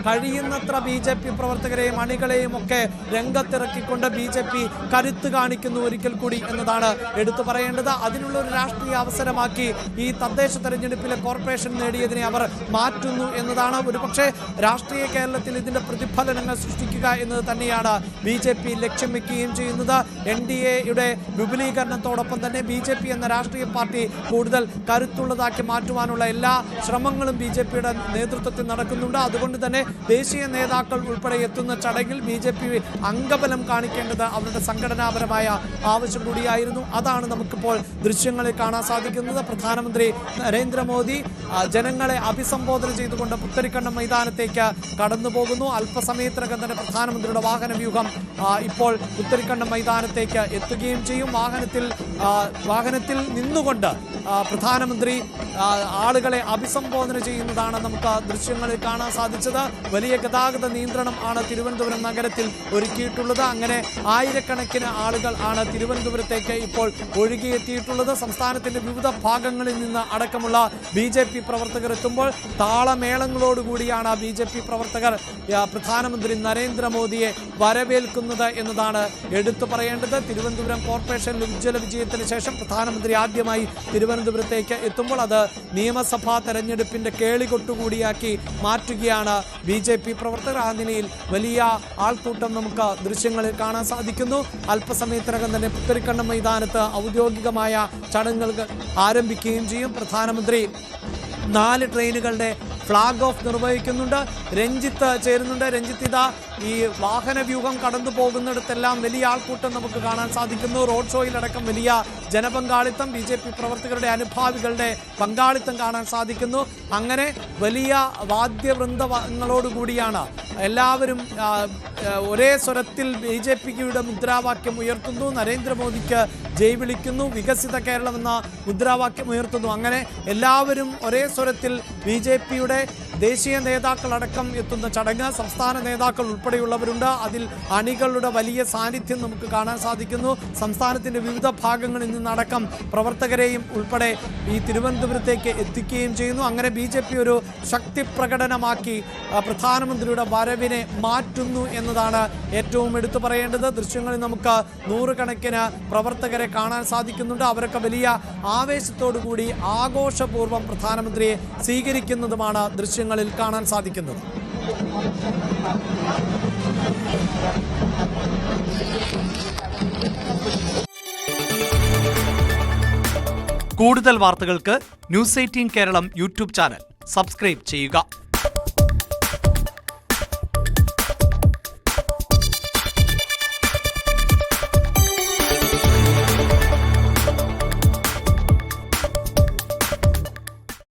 കഴിയുന്നത്ര BJP പ്രവർത്തകരെയും അണികളെയും ഒക്കെ രംഗത്തിറക്കിക്കൊണ്ട് BJP കരുത്ത് കാണിക്കുന്നു ഒരിക്കൽ കൂടി എന്നതാണ് എടുത്തു പറയേണ്ടത്. അതിനുള്ള ഒരു രാഷ്ട്രീയ അവസരമാക്കി ഈ തദ്ദേശ തെരഞ്ഞെടുപ്പിലെ കോർപ്പറേഷൻ നേടിയതിനെ അവർ മാറ്റുന്നു എന്നതാണ്. ഒരുപക്ഷെ രാഷ്ട്രീയ കേരളത്തിൽ ഇതിന്റെ പ്രതിഫലനങ്ങൾ സൃഷ്ടിക്കുക എന്നത് തന്നെയാണ് BJP ലക്ഷ്യം വെക്കുകയും ചെയ്യുന്നത്. NDAയുടെ വിപുലീകരണത്തോടൊപ്പം തന്നെ BJP എന്ന രാഷ്ട്രീയ പാർട്ടി കൂടുതൽ കരുത്തുള്ളതാക്കി മാറ്റുവാനുള്ള എല്ലാ ശ്രമങ്ങളും BJPയുടെ നേതൃത്വത്തിൽ നടക്കുന്നുണ്ട്. അതുകൊണ്ട് തന്നെ ദേശീയ നേതാക്കൾ ഉൾപ്പെടെ എത്തുന്ന ചടങ്ങിൽ BJP അംഗബലം കാണിക്കേണ്ടത് അവരുടെ സംഘടനാപരമായ ആവശ്യം കൂടിയായിരുന്നു. അതാണ് നമുക്കിപ്പോൾ ദൃശ്യങ്ങളിൽ കാണാൻ സാധിക്കുന്നത്. പ്രധാനമന്ത്രി നരേന്ദ്രമോദി ജനങ്ങളെ അഭിസംബോധന ചെയ്തുകൊണ്ട് പുത്തരിക്കണ്ടം മൈതാനത്തേക്ക് കടന്നു പോകുന്നു. അല്പസമയത്തിനകം തന്നെ പ്രധാനമന്ത്രിയുടെ വാഹന വ്യൂഹം ഇപ്പോൾ പുത്തരിക്കണ്ടം മൈതാനത്തേക്ക് എത്തുകയും ചെയ്യും. വാഹനത്തിൽ നിന്നുകൊണ്ട് പ്രധാനമന്ത്രി ആളുകളെ അഭിസംബോധന ചെയ്യുന്നതാണ് നമുക്ക് ദൃശ്യങ്ങളിൽ കാണാൻ സാധിച്ചത്. വലിയ ഗതാഗത നിയന്ത്രണം ആണ് തിരുവനന്തപുരം നഗരത്തിൽ ഒരുക്കിയിട്ടുള്ളത്. അങ്ങനെ ആയിരക്കണക്കിന് ആളുകൾ ആണ് തിരുവനന്തപുരത്തേക്ക് ഇപ്പോൾ ഒഴുകിയെത്തിയിട്ടുള്ളത്. സംസ്ഥാനത്തിന്റെ വിവിധ ഭാഗങ്ങളിൽ നിന്ന് അടക്കമുള്ള BJP പ്രവർത്തകർ എത്തുമ്പോൾ താളമേളങ്ങളോടുകൂടിയാണ് BJP പ്രവർത്തകർ പ്രധാനമന്ത്രി നരേന്ദ്രമോദിയെ വരവേൽക്കുന്നത് എന്നതാണ് എടുത്തു പറയേണ്ടത്. തിരുവനന്തപുരം കോർപ്പറേഷനിൽ ഉജ്ജ്വല വിജയത്തിന് ശേഷം പ്രധാനമന്ത്രി ആദ്യമായി തിരുവനന്തപുരത്തേക്ക് എത്തുമ്പോൾ അത് നിയമസഭാ തെരഞ്ഞെടുപ്പിന്റെ കേളികൊട്ടുകൂടിയാക്കി മാറ്റുകയാണ് BJP പ്രവർത്തകർ. ആ നിലയിൽ വലിയ ആൾക്കൂട്ടം നമുക്ക് ദൃശ്യങ്ങളിൽ കാണാൻ സാധിക്കുന്നു. അല്പസമയത്തിനകം തന്നെ പുത്തരിക്കണ്ടം മൈതാനത്ത് ഔദ്യോഗികമായ ചടങ്ങുകൾ ആരംഭിക്കുകയും ചെയ്യും. പ്രധാനമന്ത്രി 4 ട്രെയിനുകളുടെ ഫ്ലാഗ് ഓഫ് നിർവഹിക്കുന്നുണ്ട്. രഞ്ജിത്ത് ചേരുന്നുണ്ട്. രഞ്ജിത്ത്, ഇതാ ഈ വാഹന വ്യൂഹം കടന്നു പോകുന്നിടത്തെല്ലാം വലിയ ആൾക്കൂട്ടം നമുക്ക് കാണാൻ സാധിക്കുന്നു. റോഡ് ഷോയിലടക്കം വലിയ ജനപങ്കാളിത്തം, BJP പ്രവർത്തകരുടെ അനുഭാവികളുടെ പങ്കാളിത്തം കാണാൻ സാധിക്കുന്നു. അങ്ങനെ വലിയ വാദ്യവൃന്ദങ്ങളോടുകൂടിയാണ് എല്ലാവരും ഒരേ സ്വരത്തിൽ BJPയുടെ മുദ്രാവാക്യം ഉയർത്തുന്നു. നരേന്ദ്രമോദിക്ക് ജയ് വിളിക്കുന്നു. വികസിത കേരളം എന്ന മുദ്രാവാക്യം ഉയർത്തുന്നു. അങ്ങനെ എല്ലാവരും ഒരേ സ്വരത്തിൽ BJPയുടെ ദേശീയ നേതാക്കളടക്കം എത്തുന്ന ചടങ്ങ്. സംസ്ഥാന നേതാക്കൾ ഉൾപ്പെടെയുള്ളവരുണ്ട്. അതിൽ അണികളുടെ വലിയ സാന്നിധ്യം നമുക്ക് കാണാൻ സാധിക്കുന്നു. സംസ്ഥാനത്തിന്റെ വിവിധ ഭാഗങ്ങളിൽ നിന്നടക്കം പ്രവർത്തകരെയും ഉൾപ്പെടെ ഈ തിരുവനന്തപുരത്തേക്ക് എത്തിക്കുകയും ചെയ്യുന്നു. അങ്ങനെ BJP ഒരു ശക്തി പ്രകടനമാക്കി പ്രധാനമന്ത്രിയുടെ വരവിനെ മാറ്റുന്നു എന്നതാണ് ഏറ്റവും എടുത്തു പറയേണ്ടത്. ദൃശ്യങ്ങളിൽ നമുക്ക് 100 കണക്കിന് പ്രവർത്തകരെ കാണാൻ സാധിക്കുന്നുണ്ട്. അവരൊക്കെ വലിയ ആവേശത്തോടു കൂടി ആഘോഷപൂർവ്വം പ്രധാനമന്ത്രിയെ സ്വീകരിക്കുന്നതുമാണ് ദൃശ്യങ്ങളിൽ കാണാൻ സാധിക്കുന്നത്. കൂടുതൽ വാർത്തകൾക്ക് News 18 Keralam YouTube channel subscribe ചെയ്യുക.